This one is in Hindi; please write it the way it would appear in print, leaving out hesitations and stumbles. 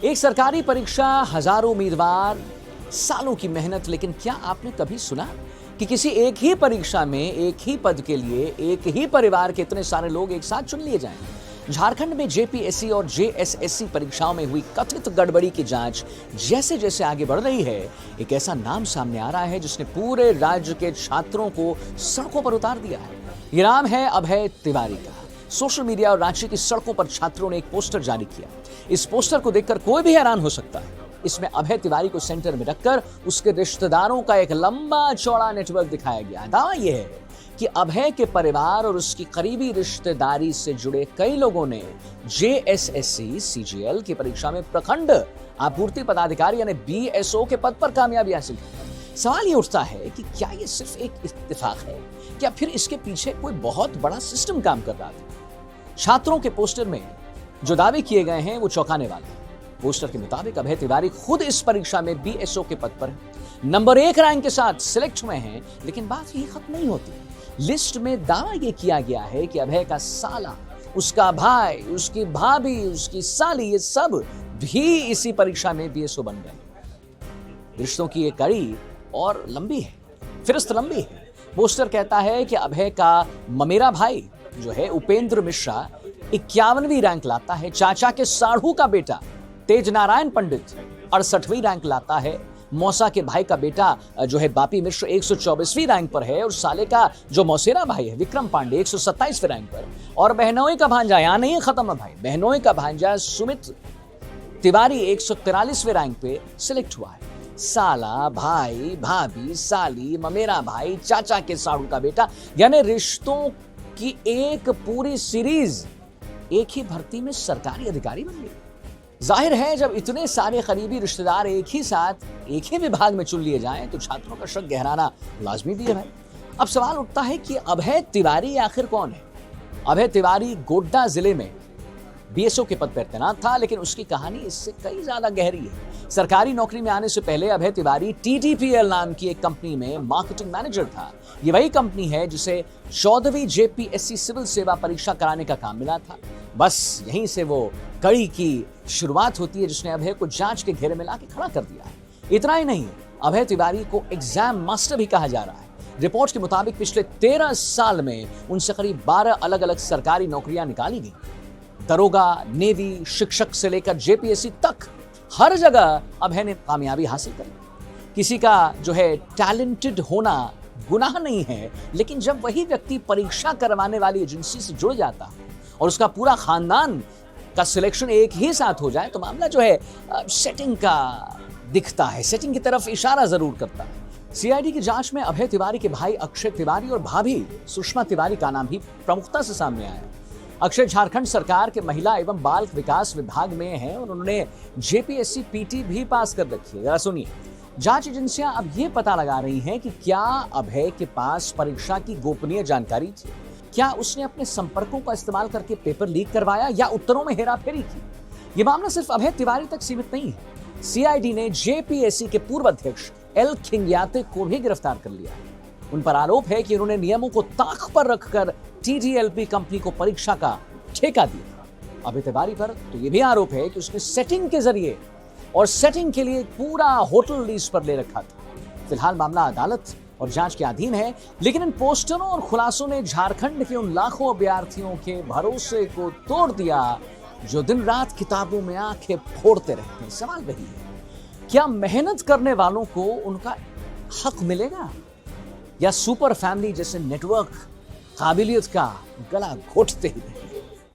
एक सरकारी परीक्षा, हजारों उम्मीदवार, सालों की मेहनत। लेकिन क्या आपने कभी सुना कि किसी एक ही परीक्षा में एक ही पद के लिए एक ही परिवार के इतने सारे लोग एक साथ चुन लिए जाएं? झारखंड में जेपीएससी और जेएसएससी परीक्षाओं में हुई कथित गड़बड़ी की जांच जैसे जैसे आगे बढ़ रही है, एक ऐसा नाम सामने आ रहा है जिसने पूरे राज्य के छात्रों को सड़कों पर उतार दिया है। ये नाम है अभय तिवारी का। सोशल मीडिया और रांची की सड़कों पर छात्रों ने एक पोस्टर जारी किया। इस पोस्टर को देखकर कोई भी हैरान हो सकता है। इसमें अभय तिवारी को सेंटर में रखकर उसके रिश्तेदारों का एक लंबा चौड़ा नेटवर्क दिखाया गया है। दावा यह है कि अभय के परिवार और उसकी करीबी रिश्तेदारी से जुड़े कई लोगों ने जेएसएससी सीजीएल की परीक्षा में प्रखंड आपूर्ति पदाधिकारी यानी बीएसओ के पद पर कामयाबी हासिल की। सवाल ये उठता है कि क्या ये सिर्फ एक इत्तेफाक है, क्या फिर इसके पीछे कोई बहुत बड़ा सिस्टम काम कर रहा था? छात्रों के पोस्टर में जो दावे किए गए हैं वो चौंकाने वाले हैं। पोस्टर के मुताबिक अभय तिवारी खुद इस परीक्षा में बीएसओ के पद पर नंबर 1 रैंक के साथ सिलेक्ट हुए हैं। लेकिन बात यही खत्म नहीं होती। लिस्ट में दावा यह किया गया है कि अभय का साला, उसका भाई, उसकी भाभी, उसकी साली, ये सब भी इसी परीक्षा में बीएसओ बन गए। रिश्तों की ये कड़ी और लंबी है, फिरिस्त लंबी है। पोस्टर कहता है कि अभय का ममेरा भाई जो है उपेंद्र मिश्रा 51वीं रैंक लाता है। चाचा के साढ़ू का बेटा तेज नारायण पंडित 68वीं रैंक लाता है। मौसा के भाई का बेटा जो है बापी मिश्र 124वीं रैंक पर है। और साले का जो मौसेरा भाई है विक्रम पांडे 127वें रैंक पर। और बहनोई का भांजा, यहां नहीं खत्म है भाई, बहनोई का भांजा सुमित तिवारी 143वें रैंक पे सिलेक्ट हुआ है। साला, भाई, भाभी, साली, ममेरा भाई, चाचा के साढ़ू का बेटा, यानी रिश्तों की एक पूरी सीरीज एक ही भर्ती में सरकारी अधिकारी बन गई। जाहिर है जब इतने सारे करीबी रिश्तेदार एक ही साथ एक ही विभाग में चुन लिए जाएं तो छात्रों का शक गहराना लाजमी भी है भाई। अब सवाल उठता है कि अभय तिवारी आखिर कौन है? अभय तिवारी गोड्डा जिले में बीएसओ के पद पर तैनात था, लेकिन उसकी कहानी इससे कई ज्यादा गहरी है। सरकारी नौकरी में आने से पहले अभय तिवारी टीटीपीएल नाम की एक कंपनी में मार्केटिंग मैनेजर था। ये वही कंपनी है जिसे 14वीं जेपीएससी सिविल सेवा परीक्षा कराने का काम मिला था। बस यहीं से वो कड़ी की शुरुआत होती है जिसने अभय को जांच के घेरे में लाके खड़ा कर दिया है। इतना ही नहीं, अभय तिवारी को एग्जाम मास्टर भी कहा जा रहा है। रिपोर्ट के मुताबिक पिछले 13 साल में उनसे करीब 12 अलग अलग सरकारी नौकरियां निकाली गई। दरोगा, नेवी, शिक्षक से लेकर जेपीएससी तक हर जगह अभय ने कामयाबी हासिल करी। किसी का जो है टैलेंटेड होना गुनाह नहीं है, लेकिन जब वही व्यक्ति परीक्षा करवाने वाली एजेंसी से जुड़ जाता है और उसका पूरा खानदान का सिलेक्शन एक ही साथ हो जाए तो मामला जो है सेटिंग का दिखता है, सेटिंग की तरफ इशारा जरूर करता है। सीआईडी की जांच में अभय तिवारी के भाई अक्षय तिवारी और भाभी सुषमा तिवारी का नाम भी प्रमुखता से सामने आया। अक्षय झारखंड सरकार के महिला एवं बाल विकास विभाग में हैं और उन्होंने जेपीएससी पीटी भी पास कर रखी है। जरा सुनिए, जांच एजेंसियां अब ये पता लगा रही हैं कि क्या अभय के पास परीक्षा की गोपनीय जानकारी थी, क्या उसने अपने संपर्कों का इस्तेमाल करके पेपर लीक करवाया या उत्तरों में हेराफेरी की। ये मामला सिर्फ अभय तिवारी तक सीमित नहीं है। सीआईडी ने जेपीएससी के पूर्व अध्यक्ष एल खिंग्याते को भी गिरफ्तार कर लिया है। उन पर आरोप है कि उन्होंने नियमों को ताक पर रखकर टीडीएलपी कंपनी को परीक्षा का ठेका दिया। अभय तिवारी पर तो यह भी आरोप है कि उसने सेटिंग के जरिए और सेटिंग के लिए पूरा होटल लीज पर ले रखा था। फिलहाल मामला अदालत और जांच के अधीन है, लेकिन इन पोस्टरों और खुलासों ने झारखंड के उन लाखों अभ्यर्थियों के भरोसे को तोड़ दिया जो दिन रात किताबों में आंखें फोड़ते रहते हैं। सवाल वही है, क्या मेहनत करने वालों को उनका हक मिलेगा या सुपर फैमिली जैसे नेटवर्क काबिलियत का गला घोटते ही रहेंगे?